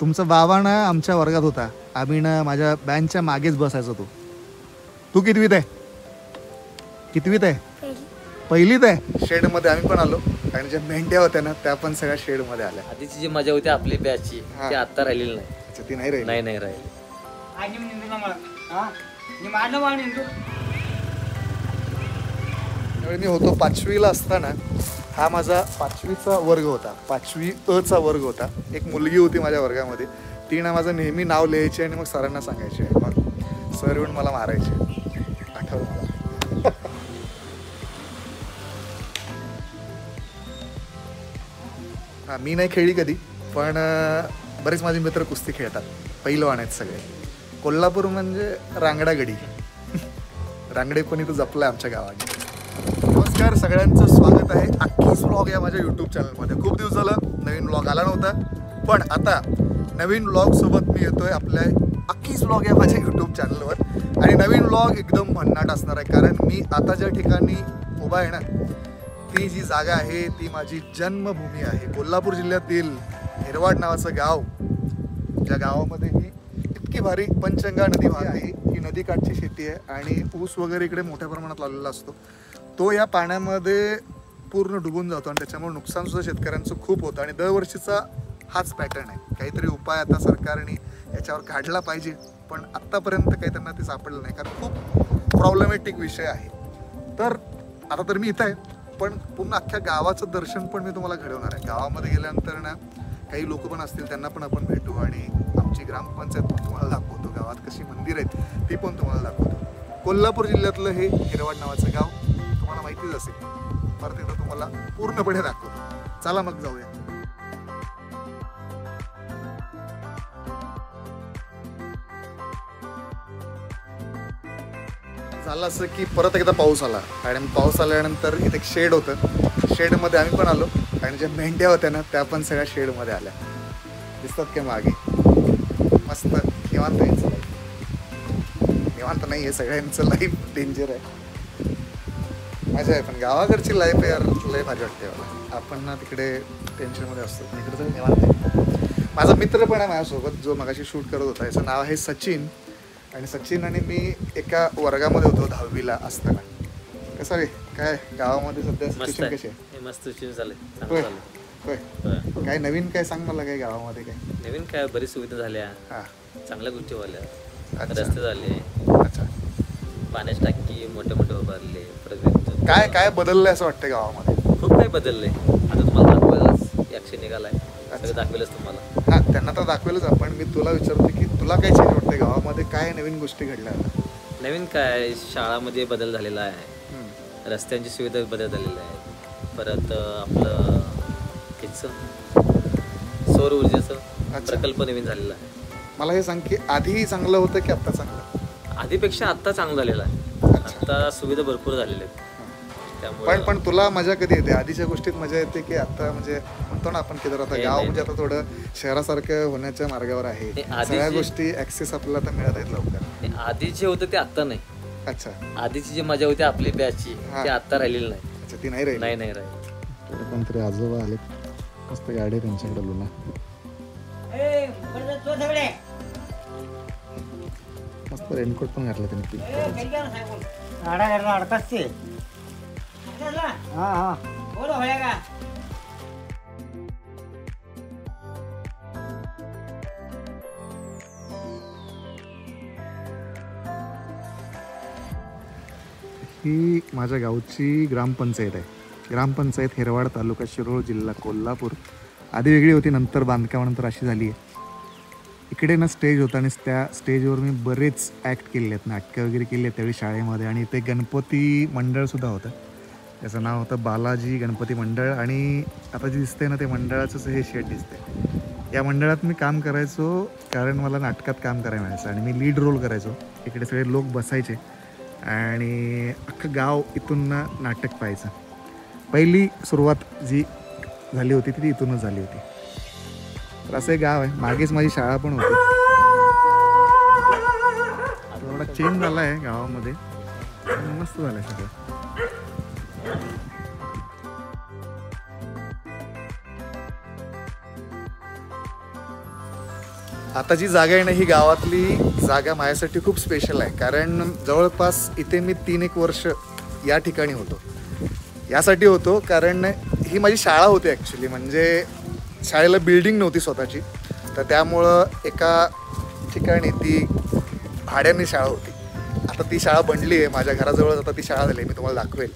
तुमचा बाबा ना आमच्या वर्गात होता, आम्ही ना माझ्या बँचच्या मागेच बसायचो. तू कितवीत आहे? कितवीत आहे? पहिलीत आहे. शेडमध्ये आम्ही पण आलो आणि ज्या मेंढ्या होत्या ना त्या पण सगळ्या शेडमध्ये आल्या. आधीची जी मजा होती आपली बॅचची ती आता राहिलेली नाही. अच्छा, ती नाही राहिली. नाही राहिली. मी होतो 5वीला असताना, हा माझा 5वीचा वर्ग होता, 5वी अ चा वर्ग होता. एक मुलगी होती माझ्या वर्गामध्ये, ती ना माझं नेहमी नाव लिहायची आणि मग सरांना सांगायचे, मग सर येऊन मला मारायचे. आठवलं मला. हा, मी नाही खेळली कधी, पण बरेच माझे मित्र कुस्ती खेळतात, पहिलवान आहेत सगळे. कोल्हापूर म्हणजे रांगडागडी. रांगडेपणी तो जपलाय आमच्या गावाने. नमस्कार, सगळ्यांचं स्वागत आहे अख्खीच व्लॉग या माझ्या यूट्यूब चॅनलमध्ये. खूप दिवस झालं नवीन व्लॉग आला नव्हता, पण आता नवीन व्लॉगसोबत मी येतोय आपल्या अख्खीच व्लॉग या माझ्या यूट्यूब चॅनलवर. आणि नवीन व्लॉग एकदम भन्नाट असणार आहे, कारण मी आता ज्या ठिकाणी उभा आहे ना, ती जी जागा आहे ती माझी जन्मभूमी आहे. कोल्हापूर जिल्ह्यातील हिरवाड नावाचं गाव, ज्या गावामध्ये ही इतकी भारी पंचगंगा नदी वाहते आहे. ही नदीकाठची शेती आहे आणि ऊस वगैरे इकडे मोठ्या प्रमाणात लावलेला असतो. तो या पाण्यामध्ये पूर्ण डुबून जातो आणि त्याच्यामुळे नुकसान सुद्धा शेतकऱ्यांचं खूप होतं. आणि दरवर्षीचा हाच पॅटर्न आहे. काहीतरी उपाय आता सरकारने याच्यावर काढला पाहिजे, पण आत्तापर्यंत काही त्यांना ते सापडलं नाही, कारण खूप प्रॉब्लेमॅटिक विषय आहे. तर आता तर मी इथं आहे, पण पूर्ण अख्ख्या गावाचं दर्शन पण मी तुम्हाला घडवणार आहे. गावामध्ये गेल्यानंतर ना काही लोक पण असतील, त्यांना पण आपण भेटू आणि आमची ग्रामपंचायत पण तुम्हाला दाखवतो. गावात कशी मंदिर आहेत ती पण तुम्हाला दाखवतो. कोल्हापूर जिल्ह्यातलं हे हिरवाड नावाचं गाव तुम्हाला माहितीच असेल, परत एकदा तुम्हाला पूर्णपणे दाखवतो. चला मग जाऊया. झालं असं की परत एकदा पाऊस आला आणि पाऊस आल्यानंतर इथे एक शेड होतं, शेडमध्ये आम्ही पण आलो आणि ज्या मेंढ्या होत्या ना त्या पण सगळ्या शेडमध्ये आल्या. दिसतात का मागे? मस्त निवांत यायचं लाईफ. निवांत नाही आहे, सगळ्यांचं लाईफ डेंजर आहे. मजा आहे, पण गावाकडची लाईफ यार लय भारी वाटते मला. आपण ना तिकडे टेन्शनमध्ये असतो, पण इकडे तर निवांत आहे. माझा मित्र पण आहे माझ्यासोबत, जो मगाशी शूट करत होता. याचं नाव आहे सचिन. आणि सचिन आणि मी एका वर्गामध्ये होतो 10वीला असताना. कसं रे, काय गावामध्ये सध्या सिच्युएशन कशी आहे? मस्त झाले. होय, काय नवीन काय सांग मला, काय गावामध्ये काय नवीन? काय बरीच सुविधा झाल्या, चांगल्या गोष्टी झाल्या. रस्ते झाले, अच्छा, पाण्याची टाकी मोठे मोठे उभारले. परत काय काय बदललंय असं वाटतं गावामध्ये? खूप काही बदललंय. आता तुम्हाला दाखवायलाच ॲक्शन निघालाय, सगळं दाखवेलच तुम्हाला. हा, त्यांना तर दाखवेलच आपण. मी तुला विचारतो की तुला काय चेंज वाटतंय गावामध्ये? काय नवीन गोष्टी घडल्या आता? नवीन काय, शाळामध्ये बदल झालेला आहे, रस्त्यांची सुविधा बदल झालेली आहे. परत आपलं ह्याचं सौर ऊर्जेचं प्रकल्प नवीन झालेला आहे. मला हे सांग की आधी चांगलं होतं की आत्ता चांगलं? आधीपेक्षा आत्ता चांगलं झालेलं आहे. आत्ता सुविधा भरपूर झालेल्या आहेत. पण तुला मजा कधी येते? आधीच्या गोष्टीत मजा येते की आता, म्हणजे म्हणतो ना आपण की जर आता गाव म्हणजे आता थोडं शहरासारखं होण्याच्या मार्गावर आहे, सगळ्या गोष्टी ऍक्सेस आपल्याला आता मिळत आहेत लवकर. आधी जे होतं ते आत्ता नाही. अच्छा, आधीची जी मजा होती आपली बॅचची ती आत्ता राहिलेली नाही. अच्छा, ती नाही राहिली. नाही राहिली. कोणतरी आजोबा आले, मस्त गाडी त्यांच्याकडे लुना. मस्त रेनकोट पण घातला त्यांनी. ही माझ्या गावची ग्रामपंचायत आहे. ग्रामपंचायत हिरवाड, तालुका शिरोळ, जिल्हा कोल्हापूर. आधी वेगळी होती, नंतर बांधकामानंतर अशी झाली आहे. इकडे ना स्टेज होता आणि त्या स्टेजवर मी बरेच ॲक्ट केले आहेत, नाटकं वगैरे केली आहेत त्यावेळी शाळेमध्ये. आणि इथे गणपती मंडळसुद्धा होतं, त्याचं नाव होतं बालाजी गणपती मंडळ. आणि आता जे दिसतंय ना ते मंडळाचंच हे शेड दिसतंय. या मंडळात मी काम करायचो, कारण मला नाटकात काम करायला मिळायचं आणि मी लीड रोल करायचो. इकडे सगळे लोक बसायचे आणि अख्खं गाव इथून नाटक पाहायचं. पहिली सुरुवात जी झाली होती ती इथूनच झाली होती. तर असं एक गाव आहे. मागेच माझी शाळा पण होती. थोडा चेंज झाला आहे गावामध्ये, मस्त झालं आहे सगळं. आता जी जागा आहे ना, ही गावातली जागा माझ्यासाठी खूप स्पेशल आहे. कारण जवळपास इथे मी 3-1 वर्ष या ठिकाणी होतो. यासाठी होतो कारण ही माझी शाळा होती ॲक्च्युली. म्हणजे शाळेला बिल्डिंग नव्हती स्वतःची, तर त्यामुळं एका ठिकाणी ती भाड्याने शाळा होती. आता ती शाळा बनली आहे माझ्या घराजवळच, आता ती शाळा झाली आहे, मी तुम्हाला दाखवेल.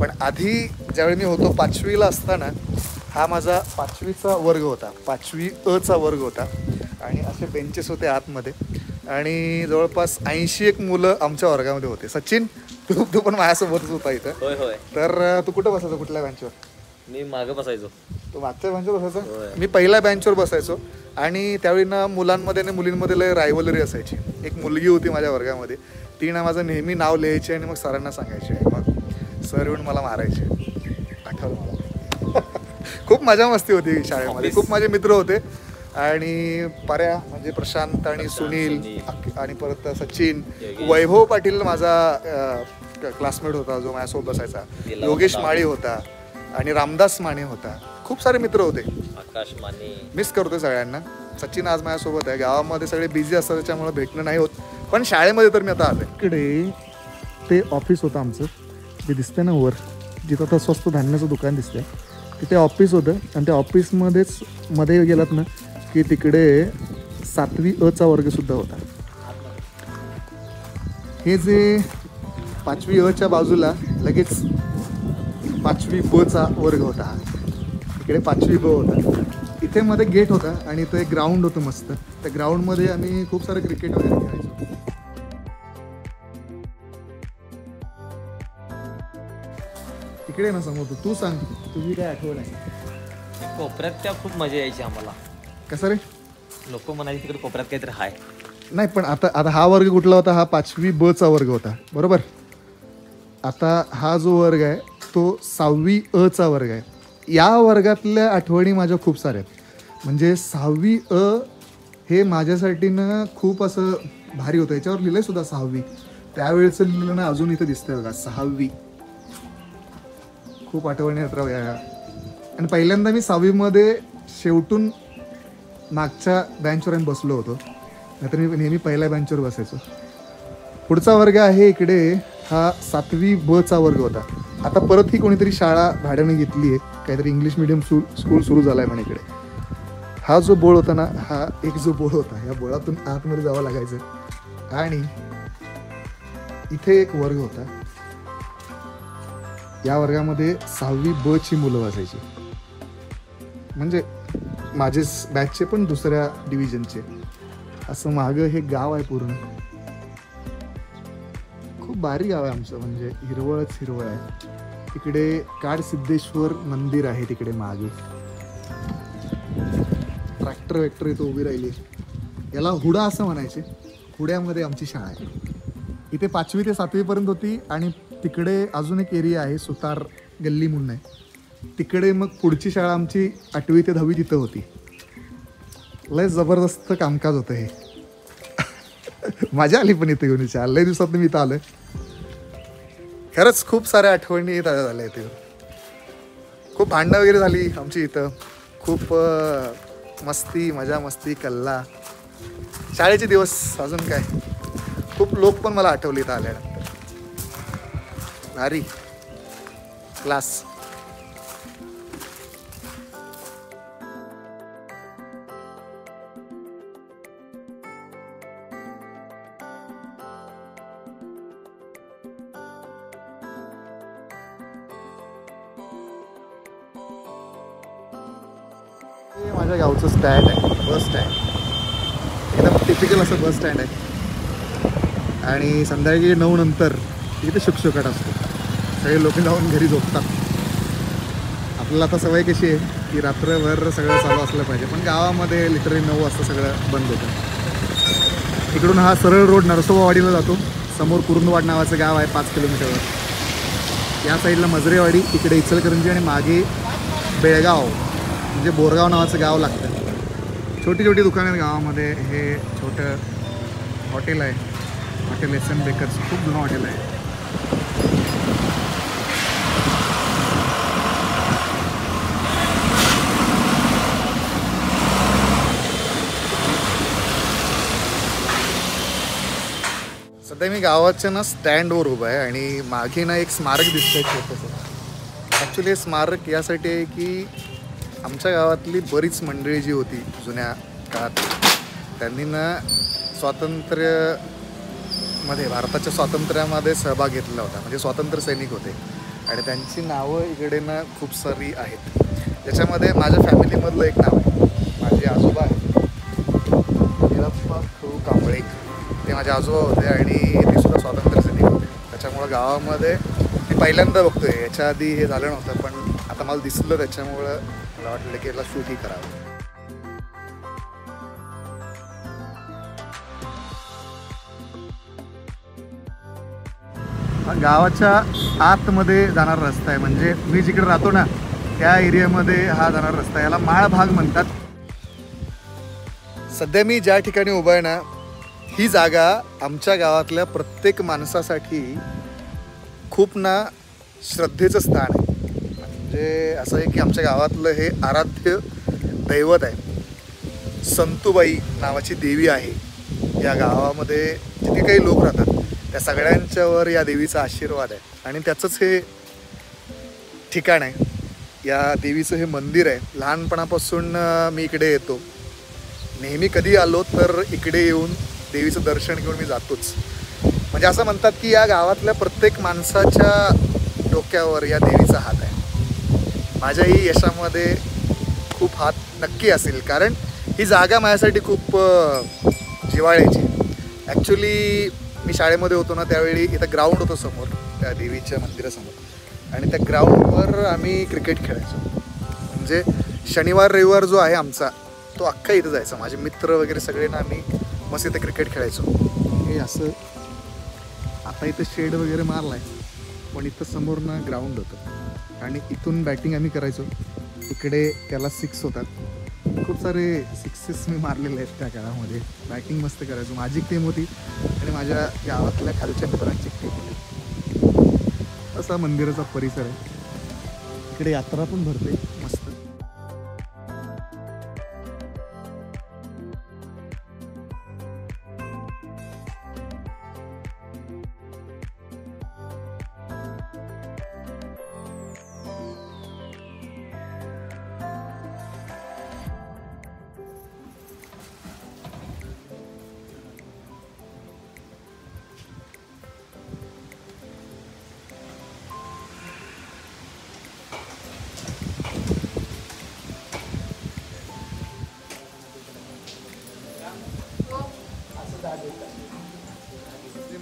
पण आधी ज्यावेळी मी होतो 5वीला असताना, हा माझा 5वीचा वर्ग होता, 5वी अ चा वर्ग होता. आणि असे बेंचेस होते आतमध्ये आणि जवळपास 81 मुलं आमच्या वर्गामध्ये होते. सचिन, तू पण माझ्यासोबतच होता इथं. होय होय. तर तू कुठं बसायचो, कुठल्या बेंचवर? मी मागं बसायचो. तू मागच्या बेंचवर बसायचो? होय. मी पहिल्या बेंचवर बसायचो. आणि त्यावेळी ना मुलांमध्ये आणि मुलींमध्ये लय रायवलरी असायची. एक मुलगी होती माझ्या वर्गामध्ये, ती ना माझं नेहमी नाव लिहायची आणि मग सरांना सांगायची. मग सर येऊन मला मारायचे. आठवलं मला. खूप मजा मस्ती होती शाळेमध्ये, खूप माझे मित्र होते. आणि पर्या म्हणजे प्रशांत आणि सुनील आणि परत सचिन, वैभव पाटील माझा क्लासमेट होता जो माझ्यासोबत बसायचा, योगेश माळी होता आणि रामदास माने होता. खूप सारे मित्र होते. आकाश माने मिस करतोय सगळ्यांना. सचिन आज माझ्यासोबत आहे. गावामध्ये सगळे बिझी असतात त्याच्यामुळे भेटणं नाही होत, पण शाळेमध्ये तर मी आता आलोय. इकडे ते ऑफिस होतं आमचं, जे दिसतंय ना वर, जिथं आता स्वस्त धान्याचं दुकान दिसतंय, तिथे ऑफिस होतं. आणि त्या ऑफिसमध्येच मध्ये गेलात ना की तिकडे 7वी अ चा वर्गसुद्धा होता. हे जे 5वी अ च्या बाजूला लगेच 5वी ब चा वर्ग होता. इकडे 5वी ब होता. इथे मध्ये गेट होता आणि इथं एक ग्राउंड होतं मस्त. त्या ग्राउंडमध्ये आम्ही खूप सारं क्रिकेट वगैरे खेळायचो. इकडे ना समोर तू सांग, तुझी काय आठवण आहे? कोपऱ्यात त्या खूप मजा यायची आम्हाला. कसं रे? लोक म्हणायचे तिकडे कोपऱ्यात काहीतरी हाय. नाही, पण आता हा वर्ग कुठला होता? हा 5वी ब चा वर्ग होता, बरोबर. आता हा जो वर्ग आहे तो 6वी अ चा वर्ग आहे. या वर्गातल्या आठवणी माझ्या खूप साऱ्या आहेत. म्हणजे 6वी अ हे माझ्यासाठी ना खूप असं भारी होतं. याच्यावर लिहिलंय सुद्धा 6वी. त्यावेळेचं लिहिलं ना अजून इथं दिसतंय बघा 6वी. खूप आठवणी आहेत राव या. आणि पहिल्यांदा मी 6वीमध्ये शेवटून मागच्या बेंचवर आम्ही बसलो होतो, नाहीतर मी नेहमी पहिल्या बेंचवर बसायचो. पुढचा वर्ग आहे इकडे, हा 7वी ब चा वर्ग होता. आता परत ही कोणीतरी शाळा भाड्याने घेतली आहे, काहीतरी इंग्लिश मिडियम स्कूल सुरू झाला आहे म्हणे इकडे. हा जो बोळ होता ना, हा एक जो बोळ होता, या बोळातून आतमध्ये जावं लागायचं. आणि इथे एक वर्ग होता, या वर्गामध्ये 6वी ब ची मुलं बसायची. म्हणजे माझेच बॅचचे पण दुसऱ्या डिव्हिजनचे. असं मागं हे गाव आहे पूर्ण. खूप भारी गाव आहे आमचं, म्हणजे हिरवळच हिरवळ आहे. तिकडे काडसिद्धेश्वर मंदिर आहे तिकडे मागे. ट्रॅक्टर वेक्टर इथं उभी राहिली. याला हुडा असं म्हणायचे. हुड्यामध्ये आमची शाळा आहे. इथे 5वी ते 7वी पर्यंत होती. आणि तिकडे अजून एक एरिया आहे, सुतार गल्ली म्हणून आहे. तिकडे मग पुढची शाळा आमची 8वी ते 10वी तिथं होती. लय जबरदस्त कामकाज होतं हे. मजा आली पण इथे येऊन. लय दिवसात मी इथं आलोय. खरंच खूप साऱ्या आठवणी ताज्या झाल्या इथे. खूप भांडणं वगैरे झाली आमची इथं. खूप मस्ती, मजा मस्ती, कल्ला. शाळेचे दिवस अजून काय. खूप लोक पण मला आठवले इथं आल्यानंतर. भारी क्लास. हे माझ्या गावचं स्टँड आहे, बस स्टँड. एकदम टिपिकल असं बस स्टँड आहे. आणि संध्याकाळी 9 नंतर इथे शुकशुकाट असतो. सगळे लोक जाऊन घरी झोपतात. आपल्याला आता सवय कशी आहे की रात्रभर सगळं चालू असलं पाहिजे, पण गावामध्ये लिटरली 9 वाजता सगळं बंद होतं. इकडून हा सरळ रोड नरसोबावाडीला जातो. समोर कुरुंदवाड नावाचं गाव आहे 5 किलोमीटरवर. या साईडला मजरेवाडी, इकडे इचलकरंजी आणि मागे बेळगाव म्हणजे बोरगाव नावाचं गाव लागतं. छोटी छोटी दुकानं आहेत गावामध्ये. हे छोटं हॉटेल आहे, हॉटेल एस.एम. बेकर्स. खूप जुनं हॉटेल आहे. सध्या मी गावाच्या ना स्टँडवर उभा आहे आणि मागे ना एक स्मारक दिसतंय छोटंसं. ॲक्च्युली हे स्मारक यासाठी आहे की आमच्या गावातली बरीच मंडळी जी होती जुन्या काळात, त्यांनी ना स्वातंत्र्यमध्ये, भारताच्या स्वातंत्र्यामध्ये सहभाग घेतला होता, म्हणजे स्वातंत्र्य सैनिक होते आणि त्यांची नावं इकडे ना खूप सारी आहेत. त्याच्यामध्ये माझ्या फॅमिलीमधलं एक नाव आहे, माझे आजोबा आहेत वीरप्पा खळू कांबळे. ते माझे आजोबा होते आणि ते सुद्धा स्वातंत्र्य सैनिक होते. त्याच्यामुळं गावामध्ये मी पहिल्यांदा बघतोय, याच्या आधी हे झालं नव्हतं, पण आता मला दिसलं त्याच्यामुळं मला वाटलं की याला शूटही करावं. हा गावाच्या आतमध्ये जाणारा रस्ता आहे, म्हणजे मी जिकडे राहतो ना त्या एरियामध्ये हा जाणारा रस्ता आहे. याला माळ भाग म्हणतात. सध्या मी ज्या ठिकाणी उभा आहे ना, ही जागा आमच्या गावातल्या प्रत्येक माणसासाठी खूप ना श्रद्धेचं स्थान आहे. म्हणजे असं आहे की आमच्या गावातलं हे आराध्य दैवत आहे. संतूबाई नावाची देवी आहे. या गावामध्ये जिथे काही लोक राहतात त्या सगळ्यांच्यावर या देवीचा आशीर्वाद आहे आणि त्याचंच हे ठिकाण आहे. या देवीचं हे मंदिर आहे. लहानपणापासून मी इकडे येतो. नेहमी कधी आलो तर इकडे येऊन देवीचं दर्शन घेऊन मी जातोच. म्हणजे असं म्हणतात की या गावातल्या प्रत्येक माणसाच्या डोक्यावर या देवीचा हात आहे. माझ्याही यशामध्ये खूप हात नक्की असेल, कारण ही जागा माझ्यासाठी खूप जिव्हाळ्याची. ॲक्च्युली मी शाळेमध्ये होतो ना त्यावेळी इथं ग्राउंड होतं समोर त्या देवीच्या मंदिरासमोर आणि त्या ग्राउंडवर आम्ही क्रिकेट खेळायचो. म्हणजे शनिवार रविवार जो आहे आमचा तो अख्खा इथं जायचा. माझे मित्र वगैरे सगळे ना आम्ही मस्त इथं क्रिकेट खेळायचो. हे असं आता इथं शेड वगैरे मारला आहे, पण इथं समोर ना ग्राउंड होतं आणि इथून बॅटिंग आम्ही करायचो. इकडे त्याला 6 होतात. खूप सारे 6 मी मारलेले आहेत त्या काळामध्ये. बॅटिंग मस्त करायचो. माझी टीम होती आणि माझ्या गावातल्या खालच्या मित्रांची टीम होती. असा मंदिराचा परिसर आहे. इकडे यात्रा पण भरते मस्त.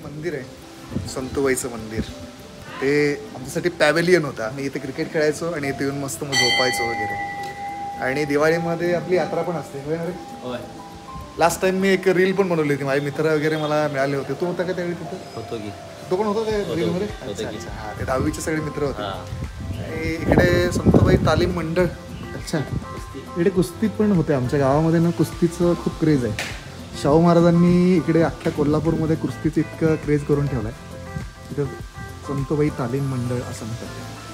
मंदिर आहे संतूबाईचं मंदिर. ते आमच्यासाठी पॅव्हेलियन होता. मी इथे क्रिकेट खेळायचो आणि इथे येऊन मस्त मग झोपायचो वगैरे. आणि दिवाळीमध्ये आपली यात्रा पण असते. होय, लास्ट टाइम मी एक रील पण बनवली होती. माझे मित्र वगैरे मला मिळाले होते. तू होता का त्यावेळी तिथं? होतो की. तो पण होता त्या रीलमध्ये? होतो अच्छा की. अच्छा. हां, ते 10वीचे सगळे मित्र होते. हां. आणि इकडे संतूबाई तालीम मंडळ. अच्छा, इकडे कुस्ती पण होते. आमच्या गावामध्ये ना कुस्तीचं खूप क्रेज आहे. शाहू महाराजांनी इकडे अख्ख्या कोल्हापूरमध्ये कुस्तीचं इतकं क्रेज करून ठेवलं आहे. इथं संतूबाई तालीम मंडळ असं म्हणतात.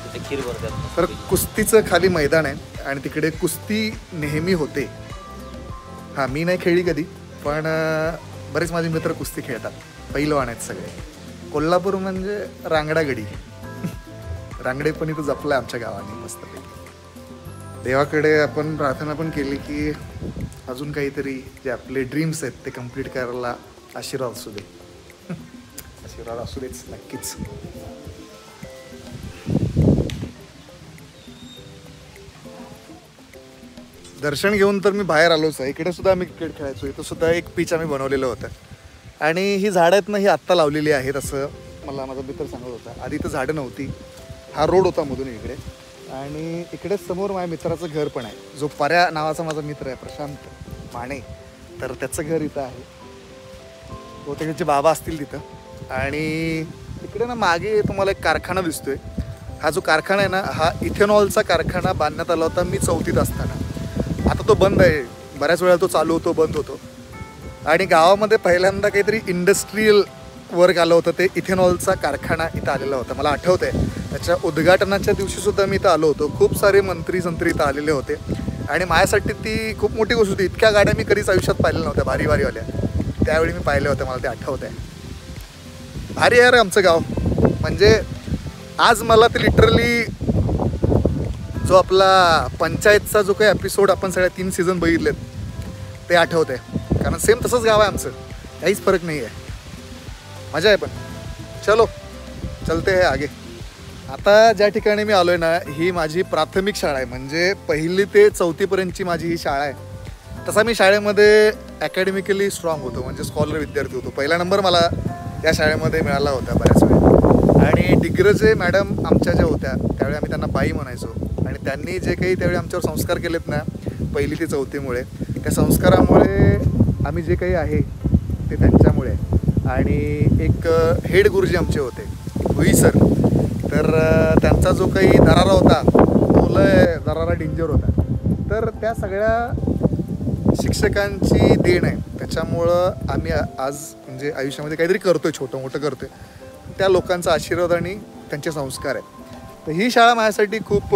तिथे खीर भरतात. तर कुस्तीचं खाली मैदान आहे आणि तिकडे कुस्ती नेहमी होते. हां, मी नाही खेळली कधी, पण बरेच माझे मित्र कुस्ती खेळतात. पैलवान आहेत सगळे. कोल्हापूर म्हणजे रांगडागडी. रांगडे पण इथं जपलं आहे आमच्या गावाने मस्तपैकी. देवाकडे आपण प्रार्थना पण केली की अजून काहीतरी जे आपले ड्रीम्स आहेत ते कम्प्लीट करायला आशीर्वाद असू दे. आशीर्वाद असू देच नक्कीच. दर्शन घेऊन तर मी बाहेर आलोच आहे. इकडे सुद्धा आम्ही क्रिकेट खेळायचो. इथं सुद्धा एक पिच आम्ही बनवलेलं होतं आणि ही झाडं आहेत ना, ही आत्ता लावलेली आहेत असं मला माझा मित्र सांगत होता. आधी इथं झाडं नव्हती. हा रोड होता मधून इकडे आणि इकडे समोर माझ्या मित्राचं घर पण आहे. जो पर्या नावाचा माझा मित्र आहे प्रशांत माने, तर त्याचं घर इथं आहे. बहुतेक त्याचे बाबा असतील तिथं. आणि इकडे ना मागे तुम्हाला एक कारखाना दिसतोय. हा जो कारखाना आहे ना, हा इथेनॉलचा कारखाना बांधण्यात आला होता मी 4थीत असताना. आता तो बंद आहे. बऱ्याच वेळा तो चालू होतो, बंद होतो. आणि गावामध्ये पहिल्यांदा काहीतरी इंडस्ट्रीयल वर्क आलं होतं. ते इथेनॉलचा कारखाना इथं आलेला होता. मला आठवतं आहे त्याच्या उद्घाटनाच्या दिवशीसुद्धा मी इथं आलो होतो. खूप सारे मंत्री इथं आलेले होते आणि माझ्यासाठी ती खूप मोठी गोष्ट होती. इतक्या गाड्या मी कधीच आयुष्यात पाहिल्या नव्हत्या, भारी भारीवाल्या. त्यावेळी मी पाहिल्या होत्या, मला ते आठवतं आहे. भारी आहे रे आमचं गाव. म्हणजे आज मला ते लिटरली जो आपला पंचायतचा जो काही एपिसोड आपण सगळ्या 3 सीझन बघितलेत ते आठवत आहे. कारण सेम तसंच गाव आहे आमचं, काहीच फरक नाही आहे. मजा आहे. पण चलो चलते है आगे. आता ज्या ठिकाणी मी आलोय ना, ही माझी प्राथमिक शाळा आहे. म्हणजे 1ली ते 4थीपर्यंतची माझी ही शाळा आहे. तसा मी शाळेमध्ये अकॅडमिकली स्ट्रॉंग होतो, म्हणजे स्कॉलर विद्यार्थी होतो. पहिला नंबर मला या शाळेमध्ये मिळाला होता बऱ्याच वेळा. आणि डिग्रजे मॅडम आमच्या ज्या होत्या त्यावेळी आम्ही त्यांना बाई म्हणायचो. आणि त्यांनी जे काही त्यावेळी आमच्यावर संस्कार केलेत ना 1ली ते 4थीमुळे, त्या संस्कारामुळे आम्ही जे काही आहे ते त्यांच्यामुळे. आणि एक हेड गुरुजी आमचे होते भुई सर. तर त्यांचा जो काही दरारा होता तो लय दरारा डेंजर होता. तर त्या सगळ्या शिक्षकांची देण आहे. त्याच्यामुळं आम्ही आज म्हणजे आयुष्यामध्ये काहीतरी करतोय, छोटं मोठं करतोय. त्या लोकांचा आशीर्वाद आणि त्यांचे संस्कार आहेत. तर ही शाळा माझ्यासाठी खूप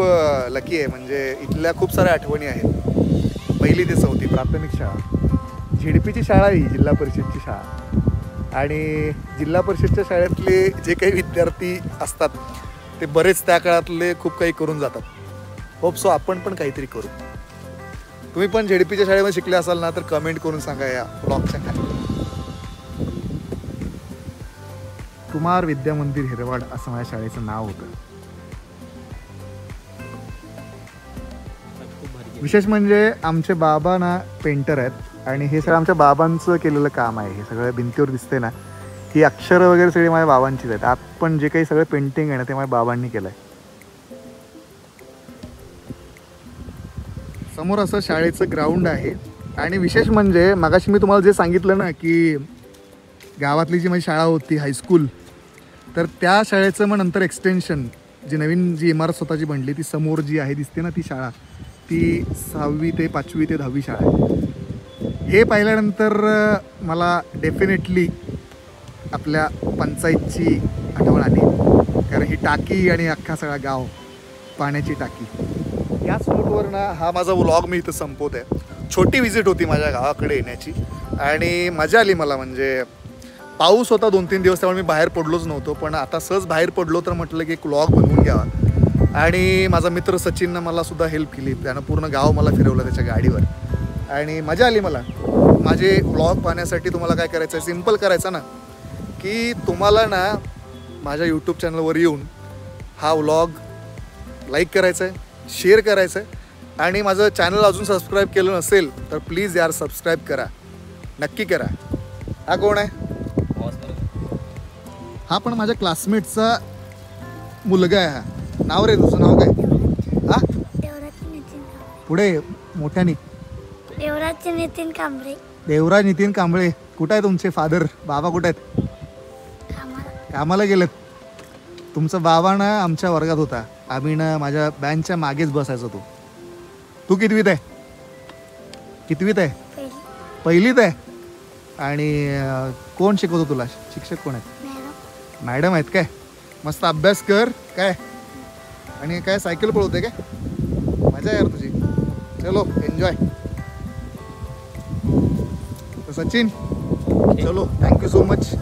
लकी आहे. म्हणजे इथल्या खूप साऱ्या आठवणी आहेत. 1ली ते 4थी प्राथमिक शाळा, झेडपीची शाळा ही जिल्हा परिषदची शाळा. आणि जिल्हा परिषदच्या शाळेतले जे काही विद्यार्थी असतात ते बरेच त्या काळातले खूप काही करून जातात. होप सो आपण पण काहीतरी करू. तुम्ही पण झेडपीच्या शाळेमध्ये शिकले असाल ना तर कमेंट करून सांगा या ब्लॉगच्या खाली. कुमार विद्या मंदिर हिरवाड असं माझ्या शाळेचं नाव होतं. विशेष म्हणजे आमचे बाबा ना पेंटर आहेत आणि हे सगळं आमच्या बाबांचं केलेलं काम आहे. हे सगळं भिंतीवर दिसते ना, ही अक्षरं वगैरे सगळी माझ्या बाबांचीच आहेत. आत पण जे काही सगळं पेंटिंग आहे ना ते माझ्या बाबांनी केलं आहे. समोर असं शाळेचं ग्राउंड आहे. आणि विशेष म्हणजे मगाशी मी तुम्हाला जे सांगितलं ना की गावातली जी माझी शाळा होती हायस्कूल, तर त्या शाळेचं मग नंतर एक्सटेन्शन जी नवीन जी इमारत स्वतःची बनली ती समोर जी आहे दिसते ना ती शाळा, ती 6वी ते 5वी ते 10वी शाळा आहे. हे पाहिल्यानंतर मला डेफिनेटली आपल्या पंचायतची आठवण आली. कारण ही टाकी आणि अख्खा सगळा गाव पाण्याची टाकी. याच नोटवर ना हा माझा व्लॉग मी इथं संपवत आहे. छोटी विजिट होती माझ्या गावाकडे येण्याची आणि मजा आली मला. म्हणजे पाऊस होता 2-3 दिवस, त्यामुळे मी बाहेर पडलोच नव्हतो. पण आता सहज बाहेर पडलो तर म्हटलं की एक व्लॉग बनवून घ्यावा. आणि माझा मित्र सचिननं मला सुद्धा हेल्प केली. त्यानं पूर्ण गाव मला फिरवलं त्याच्या गाडीवर आणि मजा आली मला. माझे व्लॉग पाहण्यासाठी तुम्हाला काय करायचं आहे, सिम्पल करायचं ना की तुम्हाला ना माझ्या यूट्यूब चॅनलवर येऊन हा व्लॉग लाईक करायचा आहे, शेअर करायचं आहे. आणि माझं चॅनल अजून सबस्क्राईब केलं नसेल तर प्लीज यार सबस्क्राईब करा, नक्की करा. हा कोण आहे? हा पण माझ्या क्लासमेटचा मुलगा आहे. हा नाव रे, तुझं नाव काय? हा पुढे मोठ्याने. देवराज नितीन कांबळे. देवराज नितीन कांबळे. कुठं आहे तुमचे फादर? बाबा कुठं आहेत? कामाला गेलेत. तुमचा बाबा ना आमच्या वर्गात होता. आम्ही ना माझ्या बँकच्या मागेच बसायचो. तू कितवीत आहे? कितवीत आहे? 1लीत आहे. आणि कोण शिकवतो तुला? शिक्षक कोण आहेत? मॅडम आहेत काय? मस्त अभ्यास कर काय. आणि काय सायकल पळवते काय? मजा यार तुझी. चलो एन्जॉय. सचिन चलो, थँक्यू सो मच.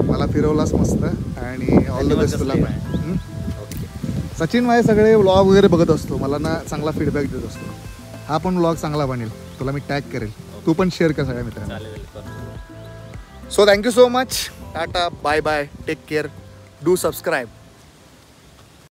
मला फिरवलास मस्त आणि ऑल द बेस्ट तुला. सचिन माझे सगळे व्लॉग वगैरे बघत असतो, मला ना चांगला फीडबॅक देत असतो. हा पण व्लॉग चांगला बनेल, तुला मी टॅग करेल. तू पण शेअर कर सगळ्या मित्रांना. So thank you so much. Tata, bye bye, take care, do subscribe.